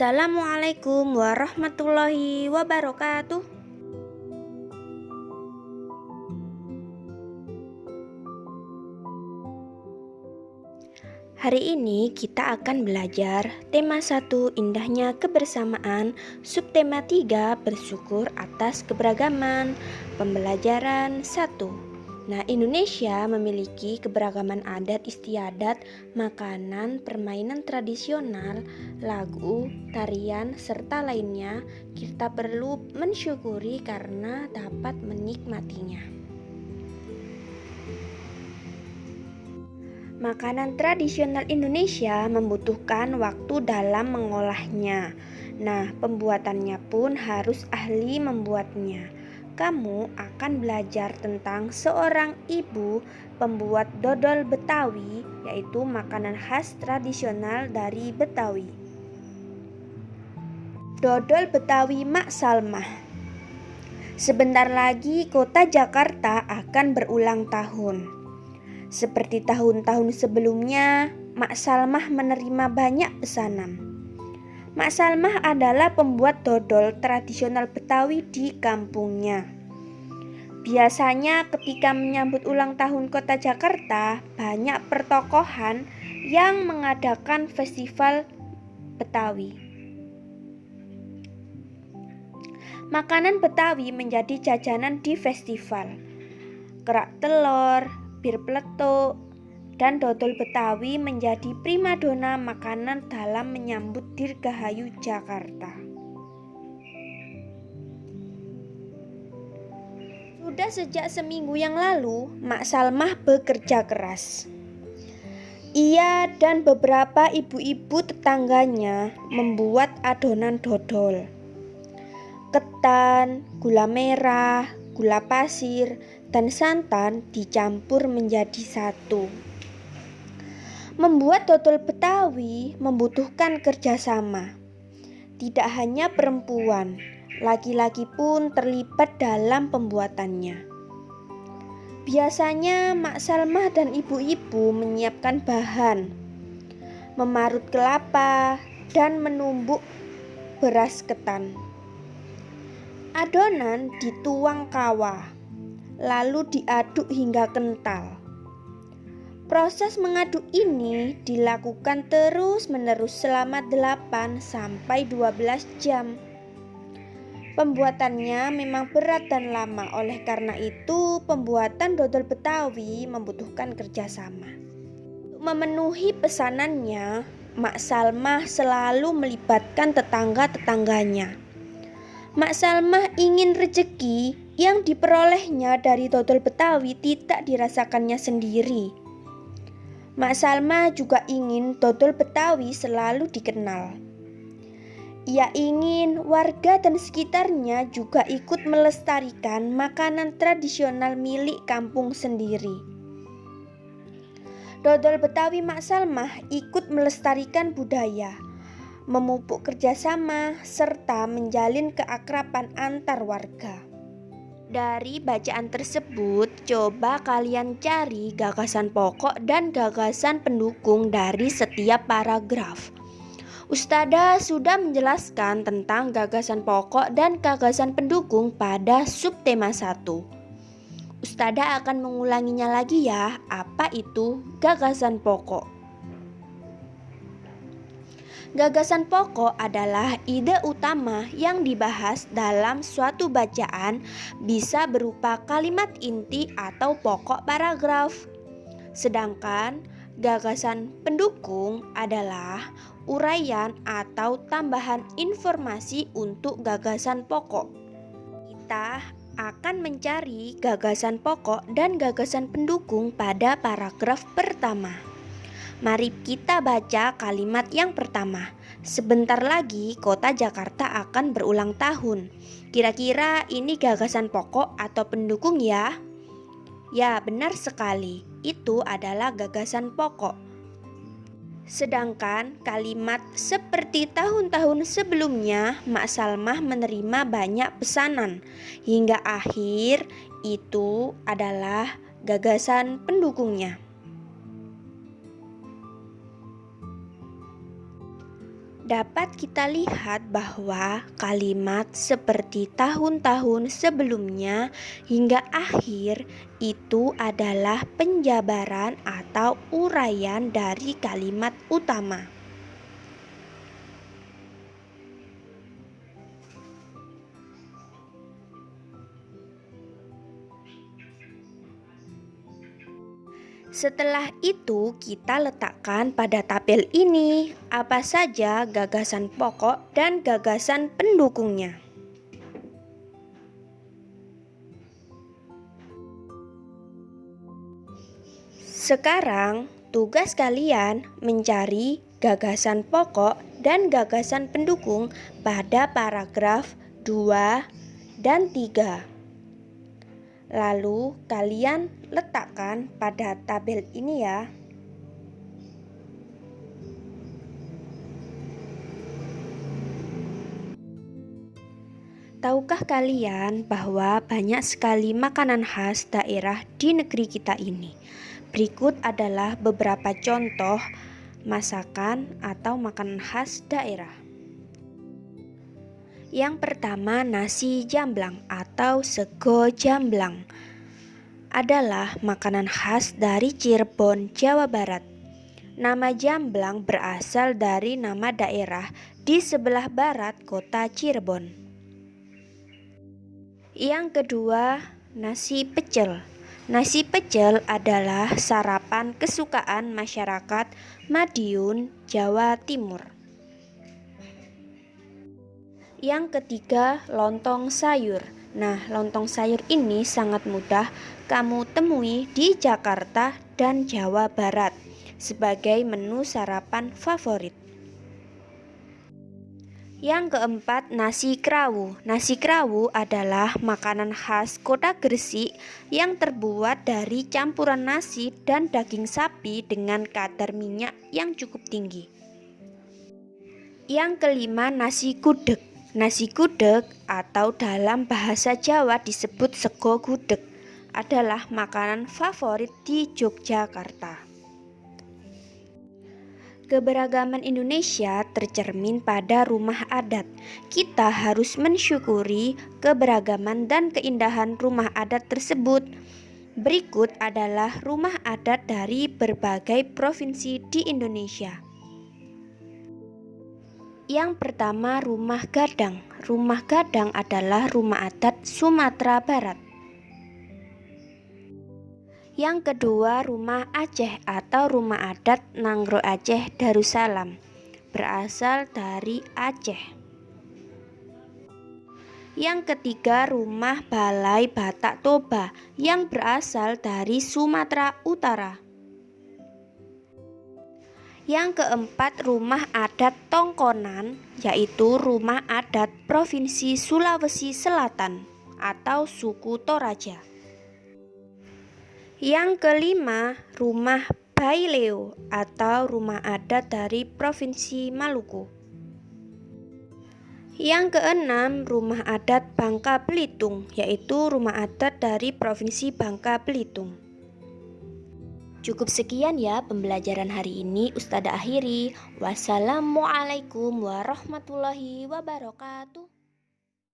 Assalamualaikum warahmatullahi wabarakatuh. Hari ini kita akan belajar tema 1 indahnya kebersamaan, subtema 3 bersyukur atas keberagaman. Pembelajaran 1. Nah, Indonesia memiliki keberagaman adat istiadat, makanan, permainan tradisional, lagu, tarian, serta lainnya. Kita perlu mensyukuri karena dapat menikmatinya. Makanan tradisional Indonesia membutuhkan waktu dalam mengolahnya. Nah, pembuatannya pun harus ahli membuatnya. Kamu akan belajar tentang seorang ibu pembuat dodol Betawi, yaitu makanan khas tradisional dari Betawi. Dodol Betawi Mak Salmah. Sebentar lagi kota Jakarta akan berulang tahun. Seperti tahun-tahun sebelumnya, Mak Salmah menerima banyak pesanan. Mak Salmah adalah pembuat dodol tradisional Betawi di kampungnya. Biasanya ketika menyambut ulang tahun kota Jakarta, banyak pertokohan yang mengadakan festival Betawi. Makanan Betawi menjadi jajanan di festival. Kerak telur, bir peletuk, dan dodol Betawi menjadi primadona makanan dalam menyambut Dirgahayu Jakarta. Sudah sejak seminggu yang lalu, Mak Salmah bekerja keras. Ia dan beberapa ibu-ibu tetangganya membuat adonan dodol. Ketan, gula merah, gula pasir, dan santan dicampur menjadi satu. Membuat dodol Betawi membutuhkan kerjasama. Tidak hanya perempuan, laki-laki pun terlibat dalam pembuatannya. Biasanya Mak Salmah dan ibu-ibu menyiapkan bahan, memarut kelapa, dan menumbuk beras ketan. Adonan dituang kawah, lalu diaduk hingga kental. Proses mengaduk ini dilakukan terus-menerus selama 8-12 jam. Pembuatannya memang berat dan lama, oleh karena itu pembuatan dodol Betawi membutuhkan kerjasama. Untuk memenuhi pesanannya, Mak Salmah selalu melibatkan tetangga-tetangganya. Mak Salmah ingin rezeki yang diperolehnya dari dodol Betawi tidak dirasakannya sendiri. Mak Salmah juga ingin dodol Betawi selalu dikenal. Ia ingin warga dan sekitarnya juga ikut melestarikan makanan tradisional milik kampung sendiri. Dodol Betawi Mak Salmah ikut melestarikan budaya, memupuk kerjasama, serta menjalin keakraban antar warga. Dari bacaan tersebut, coba kalian cari gagasan pokok dan gagasan pendukung dari setiap paragraf. Ustadzah sudah menjelaskan tentang gagasan pokok dan gagasan pendukung pada subtema 1. Ustadzah akan mengulanginya lagi ya, apa itu gagasan pokok. Gagasan pokok adalah ide utama yang dibahas dalam suatu bacaan, bisa berupa kalimat inti atau pokok paragraf. Sedangkan gagasan pendukung adalah uraian atau tambahan informasi untuk gagasan pokok. Kita akan mencari gagasan pokok dan gagasan pendukung pada paragraf pertama. Mari kita baca kalimat yang pertama. Sebentar lagi kota Jakarta akan berulang tahun. Kira-kira ini gagasan pokok atau pendukung ya? Ya, benar sekali. Itu adalah gagasan pokok. Sedangkan kalimat seperti tahun-tahun sebelumnya, Mak Salmah menerima banyak pesanan. Hingga akhir itu adalah gagasan pendukungnya. Dapat kita lihat bahwa kalimat seperti tahun-tahun sebelumnya hingga akhir itu adalah penjabaran atau uraian dari kalimat utama. Setelah itu kita letakkan pada tabel ini apa saja gagasan pokok dan gagasan pendukungnya. Sekarang tugas kalian mencari gagasan pokok dan gagasan pendukung pada paragraf 2 dan 3. Lalu kalian letakkan pada tabel ini ya. Tahukah kalian bahwa banyak sekali makanan khas daerah di negeri kita ini? Berikut adalah beberapa contoh masakan atau makanan khas daerah. Yang pertama, nasi jamblang atau sego jamblang adalah makanan khas dari Cirebon, Jawa Barat. Nama jamblang berasal dari nama daerah di sebelah barat kota Cirebon. Yang kedua, nasi pecel. Nasi pecel adalah sarapan kesukaan masyarakat Madiun, Jawa Timur. Yang ketiga, lontong sayur. Nah, lontong sayur ini sangat mudah kamu temui di Jakarta dan Jawa Barat sebagai menu sarapan favorit. Yang keempat, nasi krawu. Nasi krawu adalah makanan khas kota Gresik yang terbuat dari campuran nasi dan daging sapi dengan kadar minyak yang cukup tinggi. Yang kelima, nasi gudeg. Nasi gudeg atau dalam bahasa Jawa disebut sego gudeg adalah makanan favorit di Yogyakarta. Keberagaman Indonesia tercermin pada rumah adat. Kita harus mensyukuri keberagaman dan keindahan rumah adat tersebut. Berikut adalah rumah adat dari berbagai provinsi di Indonesia. Yang pertama, rumah gadang. Rumah gadang adalah rumah adat Sumatera Barat. Yang kedua, rumah Aceh atau rumah adat Nanggroe Aceh Darussalam, berasal dari Aceh. Yang ketiga, rumah Balai Batak Toba yang berasal dari Sumatera Utara. Yang keempat, rumah adat Tongkonan, yaitu rumah adat Provinsi Sulawesi Selatan atau suku Toraja. Yang kelima, rumah Baileo atau rumah adat dari Provinsi Maluku. Yang keenam, rumah adat Bangka Belitung, yaitu rumah adat dari Provinsi Bangka Belitung. Cukup sekian ya pembelajaran hari ini Ustadzah akhiri. Wassalamualaikum warahmatullahi wabarakatuh.